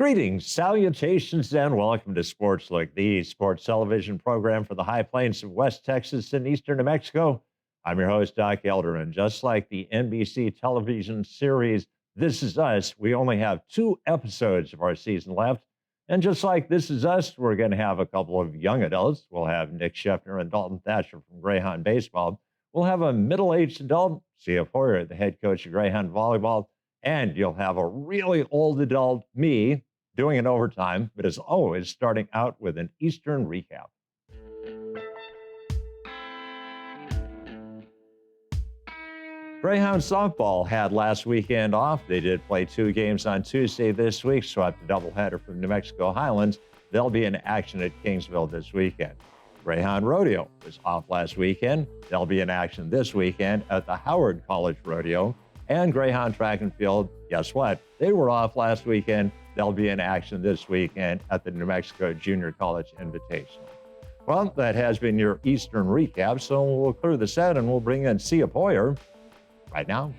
Greetings, salutations, and welcome to Sportslook, the sports television program for the high plains of West Texas and eastern New Mexico. I'm your host, Doc Elderman. Just like the NBC television series This Is Us, we only have 2 episodes of our season left. And just like This Is Us, we're going to have a couple of young adults. We'll have Nick Scheffner and Dalton Thatcher from Greyhound Baseball. We'll have a middle-aged adult, C.F. Hoyer, the head coach of Greyhound Volleyball. And you'll have a really old adult, me, doing it overtime, but as always, starting out with an Eastern recap. Greyhound softball had last weekend off. They did play 2 games on Tuesday this week, swept a doubleheader from New Mexico Highlands. They'll be in action at Kingsville this weekend. Greyhound rodeo was off last weekend. They'll be in action this weekend at the Howard College Rodeo. And Greyhound track and field, guess what? They were off last weekend. They'll be in action this weekend at the New Mexico Junior College Invitational. Well, that has been your Eastern recap, so we'll clear the set and we'll bring in C.F. Hoyer right now.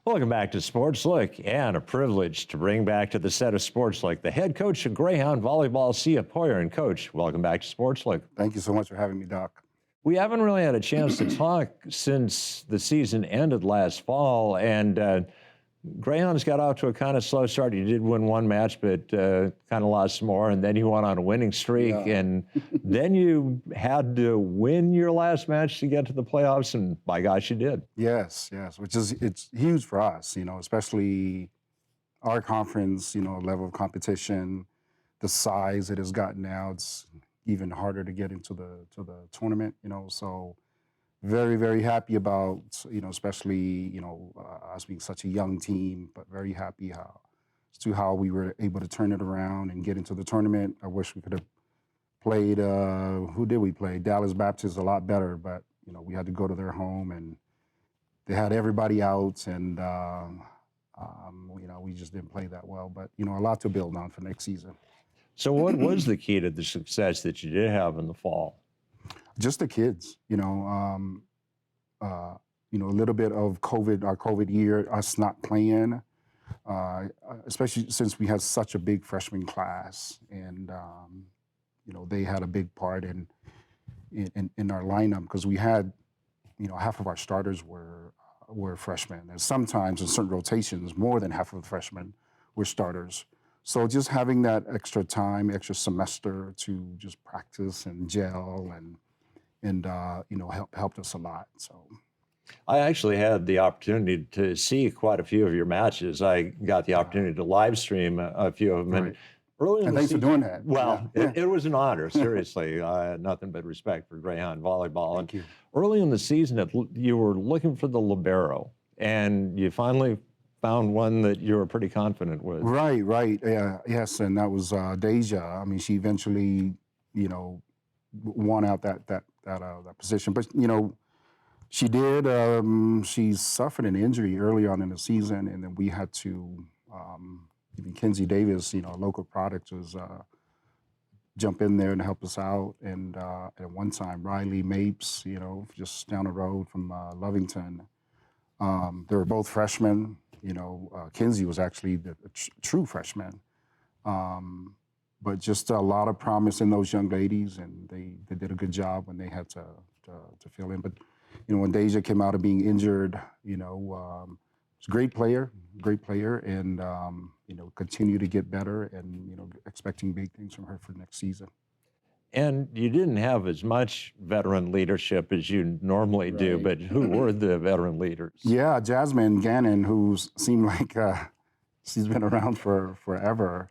Welcome back to Sportslook, and a privilege to bring back to the set of Sportslook the head coach of Greyhound Volleyball, C.F. Hoyer. And Coach, welcome back to Sportslook. Thank you so much for having me, Doc. We haven't really had a chance to talk since the season ended last fall, and Greyhounds got off to a kind of slow start. You did win 1 match, but kind of lost some more, and then you went on a winning streak, and then you had to win your last match to get to the playoffs, and by gosh, you did. Yes, which is, it's huge for us, especially our conference, level of competition, the size it has gotten now. It's even harder to get into the tournament, so very, very happy about, especially, us being such a young team, but very happy how we were able to turn it around and get into the tournament. I wish we could have played, who did we play? Dallas Baptist a lot better, but, we had to go to their home and they had everybody out and, we just didn't play that well, but, a lot to build on for next season. So what was the key to the success that you did have in the fall? Just the kids, a little bit of COVID, our COVID year, us not playing, especially since we had such a big freshman class, and they had a big part in our lineup because we had, half of our starters were freshmen, and sometimes in certain rotations, more than half of the freshmen were starters. So just having that extra time, extra semester to just practice and gel and helped us a lot. So, I actually had the opportunity to see quite a few of your matches. I got the opportunity to live stream a few of them. Right. And thanks for doing that. Well, it was an honor, seriously. Nothing but respect for Greyhound Volleyball. Thank you. Early in the season, you were looking for the libero, and you finally found one that you were pretty confident with. Right. Yes, and that was Deja. I mean, she eventually, won out that position. But, she did, she suffered an injury early on in the season, and then we had to, even Kenzie Davis, a local product, was jump in there and help us out. And at one time, Riley Mapes, just down the road from Lovington. They were both freshmen. Kenzie was actually the true freshman. But just a lot of promise in those young ladies, and they did a good job when they had to fill in. But, when Deja came out of being injured, was a great player, and, continue to get better and, expecting big things from her for next season. And you didn't have as much veteran leadership as you normally do, but who were the veteran leaders? Yeah, Jasmine Gannon, who seemed like she's been around for forever.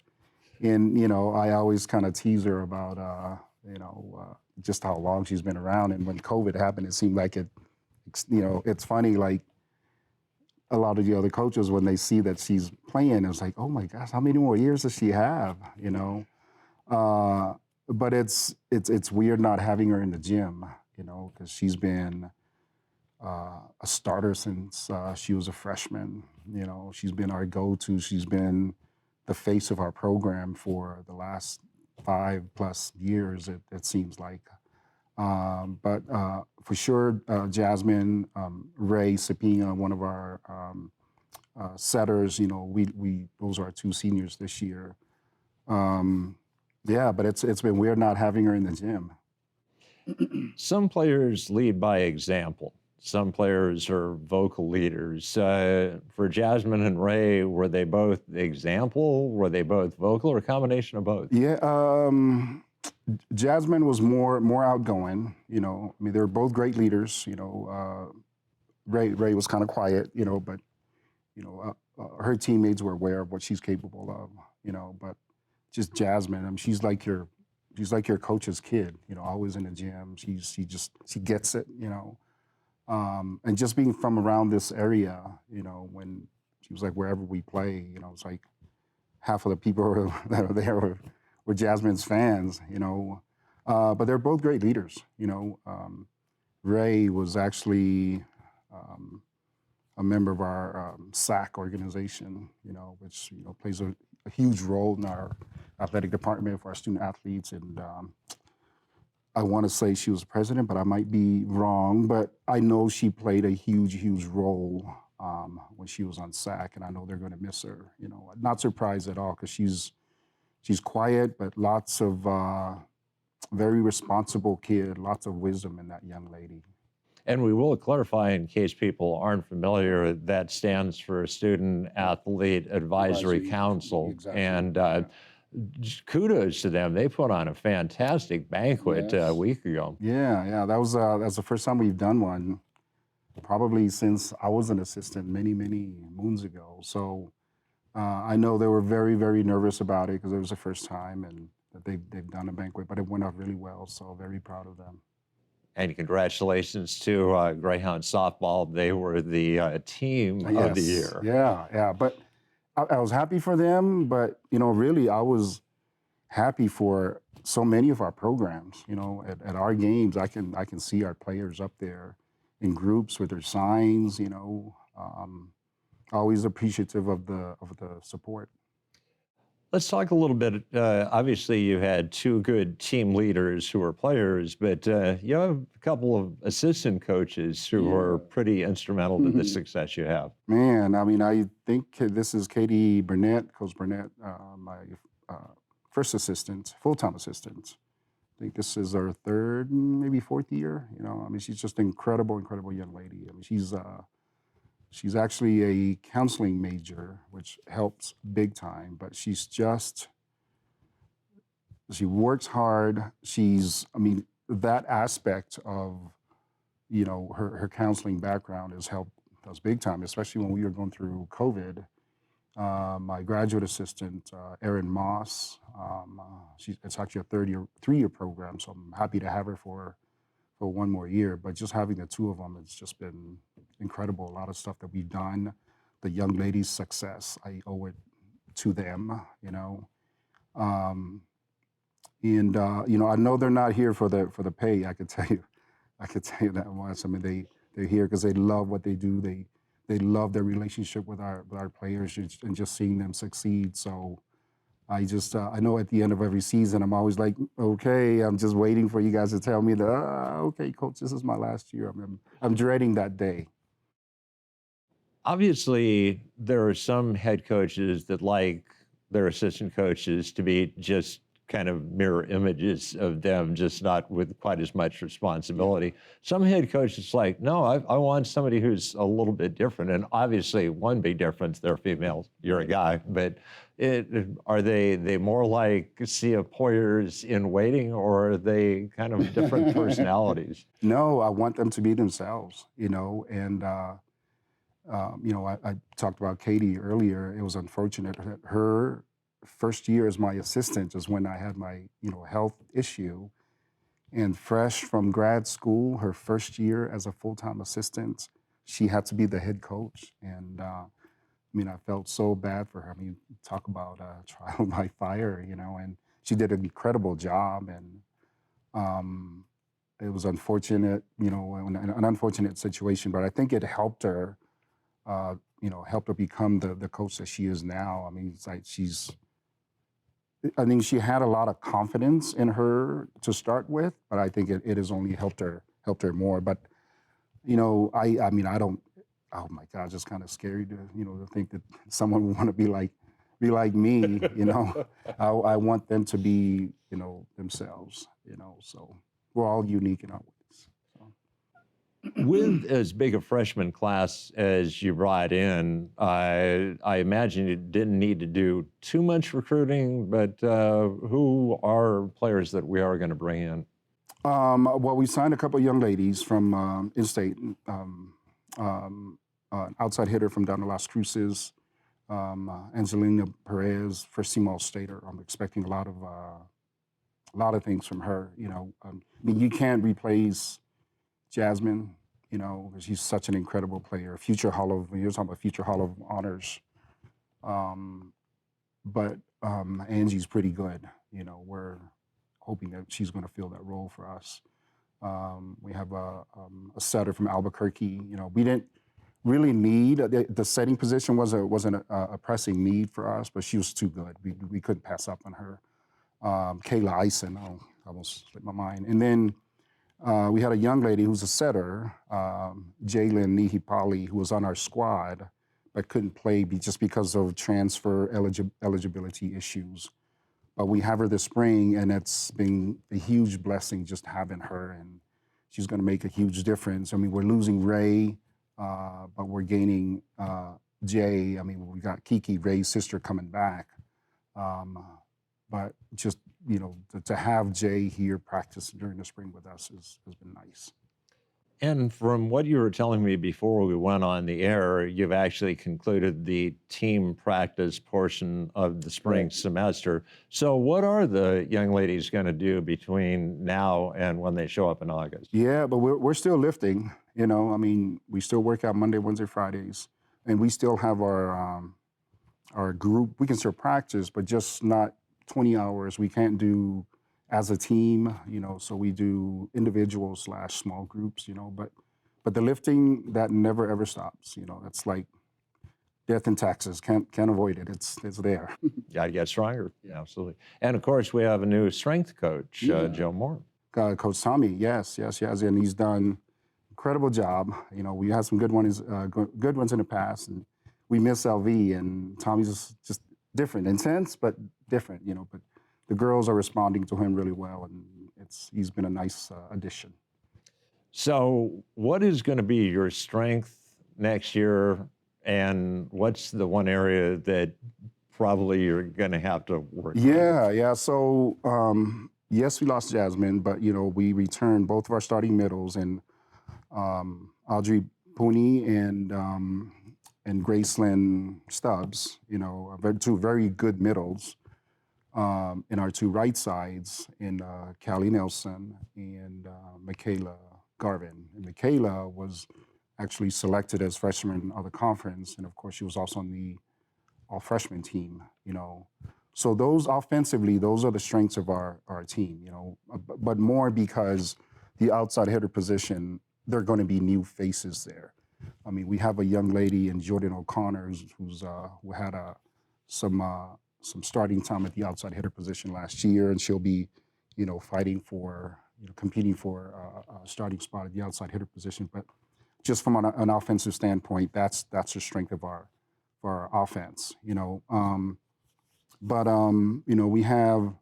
And, I always kind of tease her about, just how long she's been around. And when COVID happened, it seemed like it's funny, like a lot of the other coaches, when they see that she's playing, it's like, oh my gosh, how many more years does she have, But it's weird not having her in the gym, because she's been a starter since she was a freshman. She's been our go-to. She's been the face of our program for the last 5+ years, it seems like. But for sure, Jasmine, Ray Sapina, one of our setters, we those are our two seniors this year. Yeah, but it's been weird not having her in the gym. Some players lead by example. Some players are vocal leaders. For Jasmine and Ray, were they both example? Were they both vocal, or a combination of both? Yeah, Jasmine was more outgoing. I mean, they were both great leaders. Ray was kind of quiet. But her teammates were aware of what she's capable of. But just Jasmine, I mean, she's like your coach's kid. Always in the gym. She gets it. And just being from around this area, when she was like wherever we play, it's like half of the people that are there were Jasmine's fans. But they're both great leaders. Ray was actually a member of our SAC organization, which plays a huge role in our athletic department for our student athletes. And I want to say she was president, but I might be wrong. But I know she played a huge role when she was on SAC, and I know they're going to miss her. Not surprised at all, because she's quiet, but lots of very responsible kid, lots of wisdom in that young lady. And we will clarify, in case people aren't familiar, that stands for Student Athlete Advisory Council. Exactly. And kudos to them. They put on a fantastic banquet a week ago. Yeah. That's the first time we've done one, probably since I was an assistant many moons ago. So I know they were very nervous about it, because it was the first time and that they've done a banquet, but it went off really well. So very proud of them. And congratulations to Greyhound Softball. They were the team of the year. Yeah. But I was happy for them, but really I was happy for so many of our programs. At our games, I can see our players up there in groups with their signs. Always appreciative of the support. Let's talk a little bit. Obviously, you had two good team leaders who were players, but you have a couple of assistant coaches who are pretty instrumental to the success you have. Man, I mean, I think this is Katie Burnett, Coach Burnett, my first assistant, full-time assistant. I think this is her third, maybe fourth year. I mean, she's just an incredible young lady. I mean, she's actually a counseling major, which helps big time, but she works hard. I mean, that aspect of, her counseling background has helped us big time, especially when we were going through COVID. My graduate assistant, Erin Moss, it's actually a 3-year program, so I'm happy to have her for one more year. But just having the two of them, it's just been incredible. A lot of stuff that we've done, the young ladies' success, I owe it to them. And I know they're not here for the pay. I could tell you that much. I mean, they're here because they love what they do. They love their relationship with our players and just seeing them succeed. So I know at the end of every season, I'm always like, okay, I'm just waiting for you guys to tell me that, okay, coach, this is my last year. I'm dreading that day. Obviously, there are some head coaches that like their assistant coaches to be just kind of mirror images of them, just not with quite as much responsibility. Some head coaches like, no, I want somebody who's a little bit different. And obviously, one big difference, they're females, you're a guy. But are they more like Sia Poyers in waiting, or are they kind of different personalities? No, I want them to be themselves, and I talked about Katie earlier. It was unfortunate that her first year as my assistant is when I had my, health issue. And fresh from grad school, her first year as a full-time assistant, she had to be the head coach. And I felt so bad for her. I mean, talk about trial by fire, and she did an incredible job. And it was unfortunate, an unfortunate situation, but I think it helped her, helped her become the coach that she is now. I mean, it's like she's I think she had a lot of confidence in her to start with, but I think it has only helped her more. But I mean, I don't. Oh my God, just kind of scary to to think that someone would want to be like me. I want them to be themselves. So we're all unique in our ways. So. With as big a freshman class as you brought in, I imagine you didn't need to do too much recruiting, but who are players that we are going to bring in? Well, we signed a couple of young ladies from in-state, outside hitter from down to Las Cruces, Angelina Perez, first team All-Stater. I'm expecting a lot of things from her. I mean, you can't replace Jasmine. She's such an incredible player, you're talking about future Hall of Honors. But Angie's pretty good. We're hoping that she's going to fill that role for us. We have a setter from Albuquerque. We didn't really need the setting position wasn't a pressing need for us, but she was too good. We couldn't pass up on her. Kayla Eisen, I almost slipped my mind. And then we had a young lady who's a setter, Jalen Nihipali, who was on our squad but couldn't play just because of transfer eligibility issues. But we have her this spring, and it's been a huge blessing just having her, and she's going to make a huge difference. I mean, we're losing Ray, but we're gaining Jay. I mean, we got Kiki, Ray's sister, coming back. But just, to have Jay here practice during the spring with us has been nice. And from what you were telling me before we went on the air, you've actually concluded the team practice portion of the spring semester. So what are the young ladies going to do between now and when they show up in August? Yeah, but we're still lifting. I mean, we still work out Monday, Wednesday, Fridays, and we still have our group. We can still practice, but just not 20 hours. We can't do as a team, so we do individual/small groups, but the lifting, that never ever stops. That's like death and taxes. Can't avoid it. It's there. Got to get stronger. Yeah, absolutely. And of course, we have a new strength coach, Joe Moore. Coach Tommy, yes, and he's done incredible job. We had some good ones in the past, and we miss LV, and Tommy's just different, intense, but different. But the girls are responding to him really well, and he's been a nice addition. So what is going to be your strength next year, and what's the one area that probably you're going to have to work on? Yeah. So, yes, we lost Jasmine, but, we returned both of our starting middles, and Audrey Pooney and Gracelyn Stubbs, two very good middles. In our two right sides, in Callie Nelson and Michaela Garvin. And Michaela was actually selected as freshman of the conference, and of course she was also on the all-freshman team. So those offensively, those are the strengths of our team. But more because the outside hitter position, there are going to be new faces there. I mean, we have a young lady in Jordan O'Connor who had some starting time at the outside hitter position last year, and she'll be, fighting for, competing for a starting spot at the outside hitter position. But just from an offensive standpoint, that's the strength of our offense. We have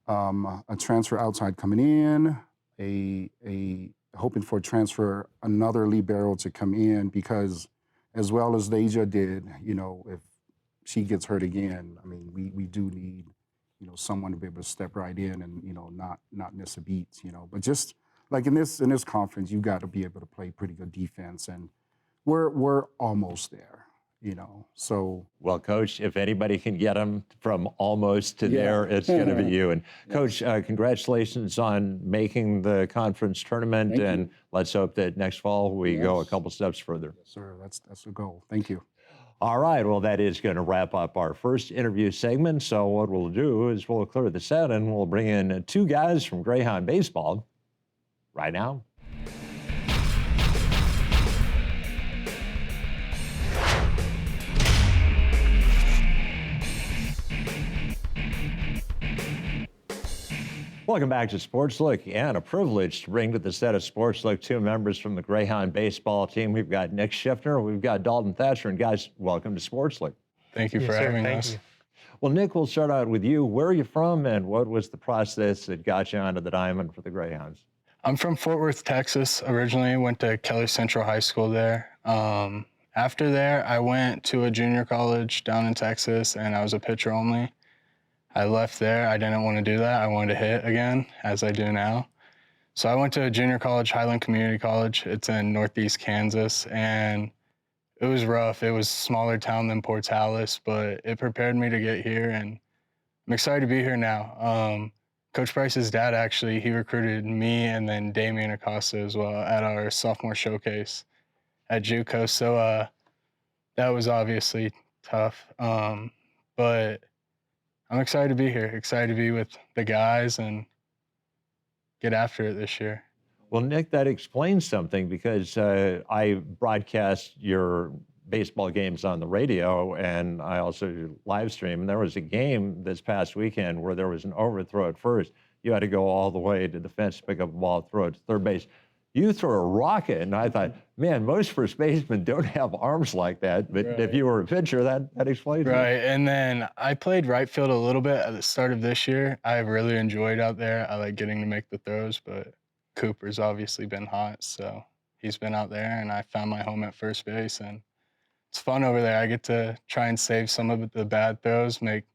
a transfer outside coming in, a hoping for a transfer, another libero to come in, because as well as Deja did, if she gets hurt again, I mean, we do need, someone to be able to step right in and, not miss a beat, But just like in this conference, you got to be able to play pretty good defense, and we're almost there, So. Well, Coach, if anybody can get them from almost to there, it's going to be you. And Coach, congratulations on making the conference tournament. Thank and you. Let's hope that next fall we go a couple steps further. Yes, sir. That's the goal. Thank you. All right. Well, that is going to wrap up our first interview segment. So what we'll do is we'll clear the set and we'll bring in two guys from Greyhound Baseball right now. Welcome back to Sportslook, and a privilege to bring to the set of Sportslook two members from the Greyhound baseball team. We've got Nick Schiffner, we've got Dalton Thatcher, and guys, welcome to Sportslook. Thank you for having us. Well, Nick, we'll start out with you. Where are you from, and what was the process that got you onto the diamond for the Greyhounds? I'm from Fort Worth, Texas. Originally went to Kelly Central High School there. After there, I went to a junior college down in Texas, and I was a pitcher only. I left there. I didn't want to do that. I wanted to hit again, as I do now. So I went to a junior college, Highland Community College. It's in Northeast Kansas, and it was rough. It was a smaller town than Port Tallis, but it prepared me to get here, and I'm excited to be here now. Coach Price's dad, actually, he recruited me and then Damian Acosta as well at our sophomore showcase at JUCO. So that was obviously tough, but I'm excited to be here, excited to be with the guys and get after it this year. Well, Nick, that explains something, because I broadcast your baseball games on the radio, and I also live stream. And there was a game this past weekend where there was an overthrow at first. You had to go all the way to the fence to pick up a ball, throw it to third base. You throw a rocket, and I thought, man, most first basemen don't have arms like that. But Right. if you were a pitcher, that explains it. Right, and then I played right field a little bit at the start of this year. I really enjoyed out there. I like getting to make the throws, but Cooper's obviously been hot, so he's been out there, and I found my home at first base, and it's fun over there. I get to try and save some of the bad throws, make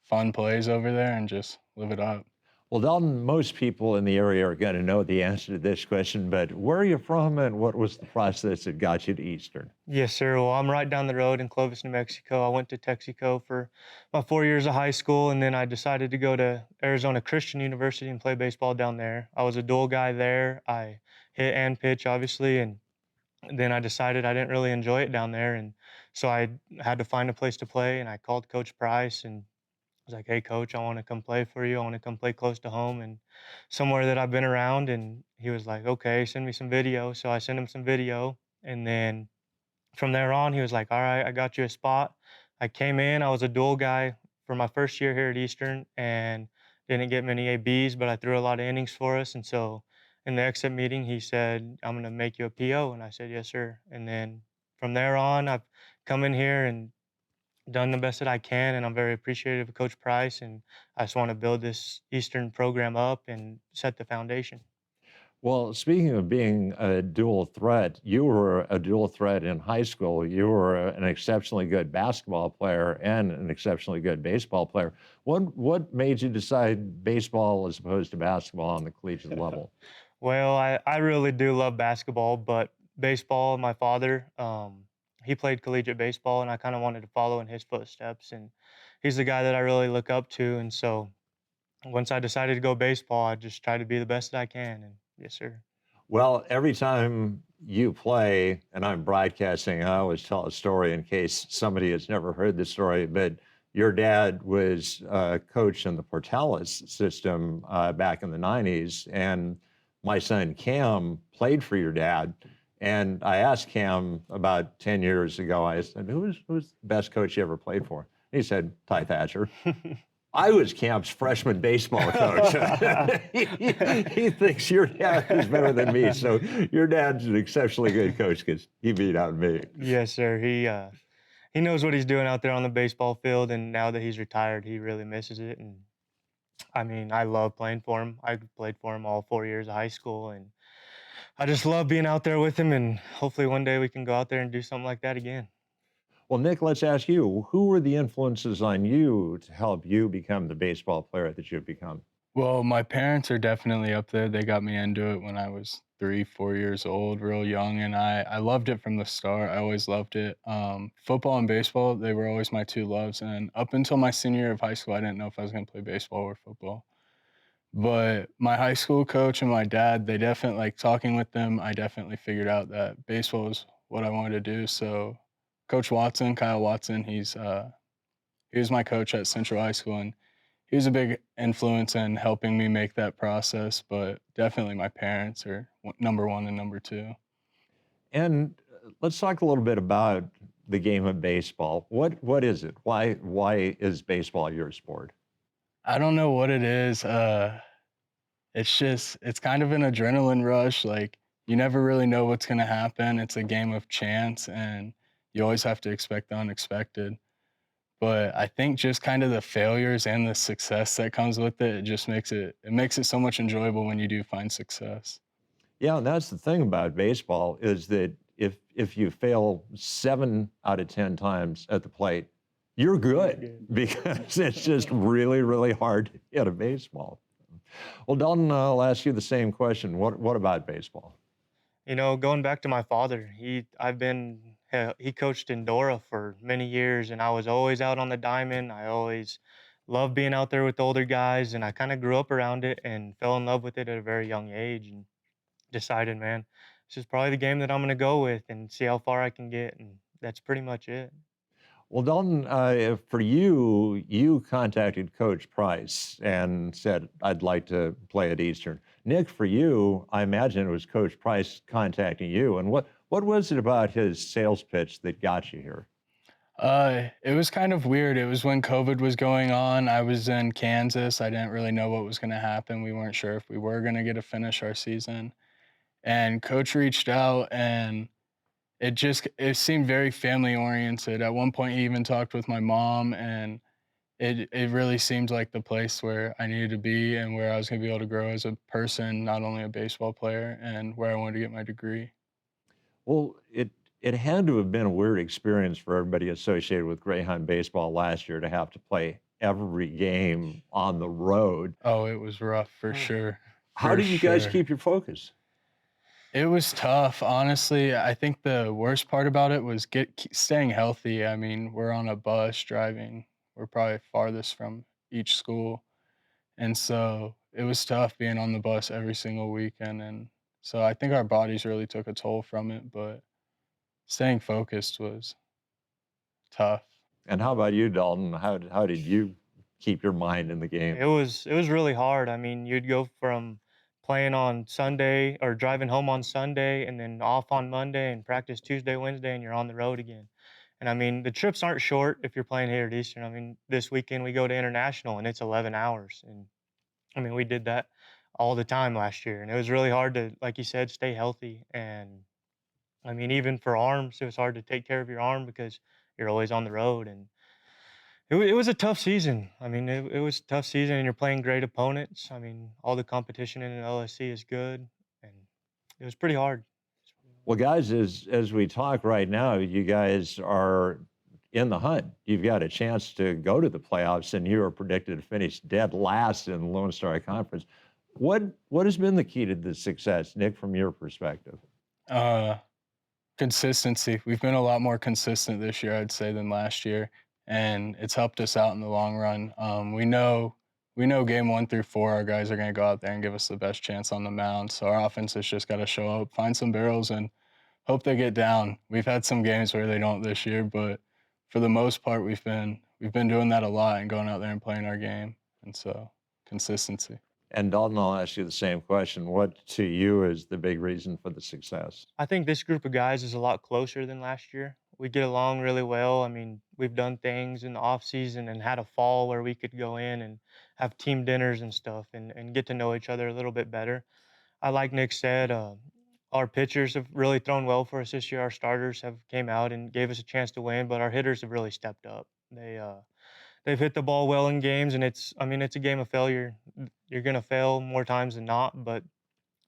fun plays over there, and just live it up. Well, Dalton, most people in the area are going to know the answer to this question, but where are you from, and what was the process that got you to Eastern? Yes, sir. Well, I'm right down the road in Clovis, New Mexico. I went to Texaco for my 4 years of high school, and then I decided to go to Arizona Christian University and play baseball down there. I was a dual guy there. I hit and pitch, obviously, and then I decided I didn't really enjoy it down there, and so I had to find a place to play, and I called Coach Price and was like, "Hey, Coach, I want to come play for you. I want to come play close to home and somewhere that I've been around." And he was like, "Okay, send me some video." So I sent him some video, and then from there on, he was like, "All right, I got you a spot." I came in. I was a dual guy for my first year here at Eastern, and didn't get many ABs, but I threw a lot of innings for us. And so in the exit meeting, he said, "I'm going to make you a PO." And I said, "Yes, sir." And then from there on, I've come in here and done the best that I can, and I'm very appreciative of Coach Price, and I just want to build this Eastern program up and set the foundation. Well, speaking of being a dual threat, you were a dual threat in high school. You were an exceptionally good basketball player and an exceptionally good baseball player. What made you decide baseball as opposed to basketball on the collegiate level? Well, I really do love basketball, but baseball, my father, he played collegiate baseball, and I kind of wanted to follow in his footsteps, and he's the guy that I really look up to. And so once I decided to go baseball, I just try to be the best that I can, and yes, sir. Well, every time you play, and I'm broadcasting, I always tell a story in case somebody has never heard the story, but your dad was a coach in the Portales system back in the 90s, and my son Cam played for your dad. And I asked Cam about 10 years ago, I said, who's the best coach you ever played for? He said, Ty Thatcher. I was Cam's freshman baseball coach. he thinks your dad is better than me. So your dad's an exceptionally good coach because he beat out me. Yes, sir. He knows what he's doing out there on the baseball field, and now that he's retired, he really misses it. And I mean, I love playing for him. I played for him all 4 years of high school, and I just love being out there with him. And hopefully one day we can go out there and do something like that again. Well, Nick, let's ask you, who were the influences on you to help you become the baseball player that you've become? Well, my parents are definitely up there. They got me into it when I was 3, 4 years old, real young, and I loved it from the start. I always loved it. Football and baseball, they were always my two loves. And up until my senior year of high school, I didn't know if I was going to play baseball or football. But my high school coach and my dad, they definitely, like talking with them, I definitely figured out that baseball was what I wanted to do. So Coach Watson, Kyle Watson, he was my coach at Central High School, and he was a big influence in helping me make that process. But definitely my parents are number one and number two. And let's talk a little bit about the game of baseball. What is it? Why is baseball your sport? I don't know what it is. it's kind of an adrenaline rush. Like, you never really know what's going to happen. It's a game of chance, and you always have to expect the unexpected. But I think just kind of the failures and the success that comes with it, it just makes it so much enjoyable when you do find success. Yeah, and that's the thing about baseball is that if you fail 7 out of 10 times at the plate, you're good because it's just really, really hard to hit a baseball. Well, Dalton, I'll ask you the same question. What about baseball? You know, going back to my father, he coached in Dora for many years, and I was always out on the diamond. I always loved being out there with the older guys, and I kind of grew up around it and fell in love with it at a very young age, and decided, man, this is probably the game that I'm gonna go with and see how far I can get, and that's pretty much it. Well, Dalton, for you, you contacted Coach Price and said, I'd like to play at Eastern. Nick, for you, I imagine it was Coach Price contacting you. And what was it about his sales pitch that got you here? It was kind of weird. It was when COVID was going on. I was in Kansas. I didn't really know what was going to happen. We weren't sure if we were going to get to finish our season. And coach reached out, and it seemed very family oriented. At one point he even talked with my mom, and it really seemed like the place where I needed to be and where I was going to be able to grow as a person, not only a baseball player, and where I wanted to get my degree. Well, it had to have been a weird experience for everybody associated with Greyhound baseball last year to have to play every game on the road. Oh, it was rough for sure. How For did you guys sure. keep your focus? It was tough, honestly. I think the worst part about it was staying healthy. I mean, we're on a bus driving. We're probably farthest from each school, and so it was tough being on the bus every single weekend. And so I think our bodies really took a toll from it. But staying focused was tough. And how about you, Dalton? How did you keep your mind in the game? It was really hard. I mean, you'd go from playing on Sunday or driving home on Sunday and then off on Monday and practice Tuesday, Wednesday, and you're on the road again. And I mean, the trips aren't short if you're playing here at Eastern. I mean, this weekend we go to International and it's 11 hours. And I mean, we did that all the time last year. And it was really hard to, like you said, stay healthy. And I mean, even for arms, it was hard to take care of your arm because you're always on the road. And it was a tough season. I mean, it was a tough season, and you're playing great opponents. I mean, all the competition in an LSC is good, and it was pretty hard. Well, guys, as we talk right now, you guys are in the hunt. You've got a chance to go to the playoffs, and you are predicted to finish dead last in the Lone Star Conference. What has been the key to the success, Nick, from your perspective? Uh, Consistency. We've been a lot more consistent this year, I'd say, than last year, and it's helped us out in the long run. We know game 1 through 4, our guys are going to go out there and give us the best chance on the mound. So our offense has just got to show up, find some barrels, and hope they get down. We've had some games where they don't this year, but for the most part, we've been doing that a lot and going out there and playing our game. And so consistency. And Dalton, I'll ask you the same question. What to you is the big reason for the success? I think this group of guys is a lot closer than last year. We get along really well. I mean, we've done things in the off season and had a fall where we could go in and have team dinners and stuff and get to know each other a little bit better. I like Nick said, our pitchers have really thrown well for us this year. Our starters have came out and gave us a chance to win, but our hitters have really stepped up. They've hit the ball well in games, and I mean, it's a game of failure. You're gonna fail more times than not, but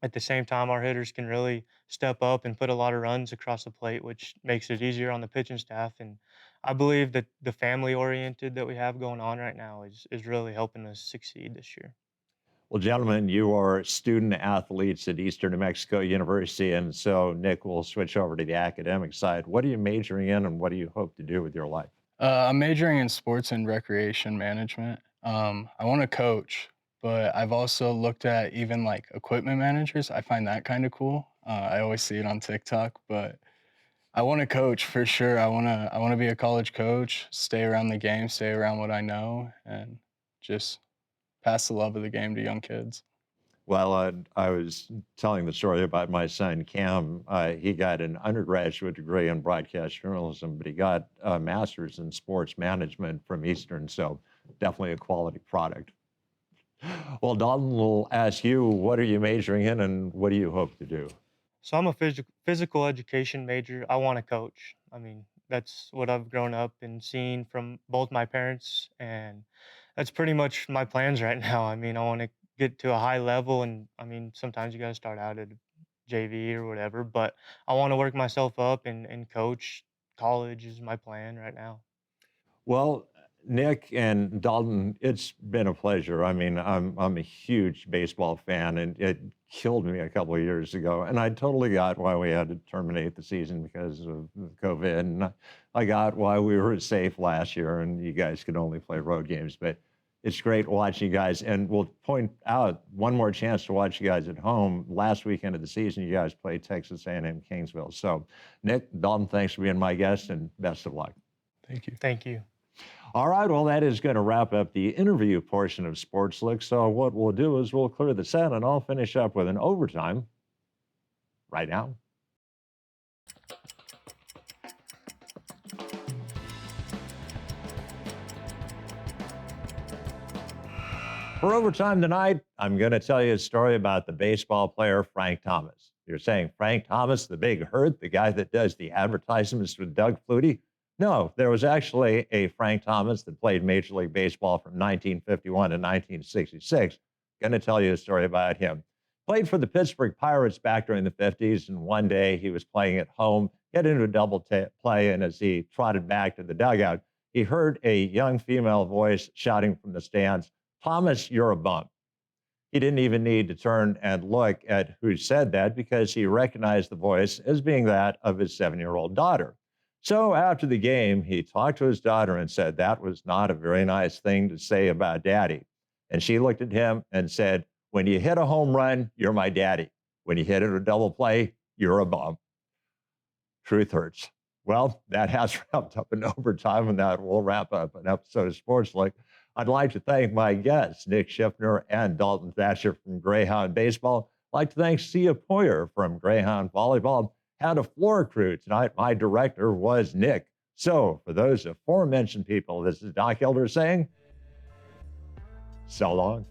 at the same time, our hitters can really step up and put a lot of runs across the plate, which makes it easier on the pitching staff. And I believe that the family oriented that we have going on right now is really helping us succeed this year. Well, gentlemen, you are student athletes at Eastern New Mexico University. And so, Nick, we'll switch over to the academic side. What are you majoring in, and what do you hope to do with your life? I'm majoring in sports and recreation management. I want to coach, but I've also looked at even like equipment managers. I find that kind of cool. I always see it on TikTok, but I want to coach for sure. I want to be a college coach, stay around the game, stay around what I know, and just pass the love of the game to young kids. Well, I was telling the story about my son, Cam. He got an undergraduate degree in broadcast journalism, but he got a master's in sports management from Eastern. So definitely a quality product. Well, Dalton will ask you, what are you majoring in and what do you hope to do? So I'm a physical education major. I want to coach. I mean, that's what I've grown up and seen from both my parents, and that's pretty much my plans right now. I mean, I want to get to a high level, and I mean, sometimes you got to start out at JV or whatever, but I want to work myself up and coach. College is my plan right now. Well, Nick and Dalton, it's been a pleasure. I mean, I'm a huge baseball fan, and it killed me a couple of years ago. And I totally got why we had to terminate the season because of COVID, and I got why we were safe last year, and you guys could only play road games. But it's great watching you guys, and we'll point out one more chance to watch you guys at home. Last weekend of the season, you guys played Texas A&M Kingsville. So, Nick, Dalton, thanks for being my guest, and best of luck. Thank you. Thank you. All right, well, that is going to wrap up the interview portion of Sportslook. So what we'll do is we'll clear the set, and I'll finish up with an overtime right now. For overtime tonight, I'm going to tell you a story about the baseball player Frank Thomas. You're saying Frank Thomas, the big hurt, the guy that does the advertisements with Doug Flutie? No, there was actually a Frank Thomas that played Major League Baseball from 1951 to 1966. Going to tell you a story about him. Played for the Pittsburgh Pirates back during the 50s, and one day he was playing at home, get into a double play, and as he trotted back to the dugout, he heard a young female voice shouting from the stands, "Thomas, you're a bum." He didn't even need to turn and look at who said that because he recognized the voice as being that of his 7-year-old daughter. So after the game, he talked to his daughter and said, "That was not a very nice thing to say about daddy." And she looked at him and said, "When you hit a home run, you're my daddy. When you hit it a double play, you're a bum." Truth hurts. Well, that has wrapped up an overtime, and that will wrap up an episode of Sportslook. I'd like to thank my guests, Nick Schiffner and Dalton Thatcher from Greyhound Baseball. I'd like to thank Sia Poyer from Greyhound Volleyball. Had a floor crew tonight. My director was Nick. So for those aforementioned people, this is Doc Elder saying, so long.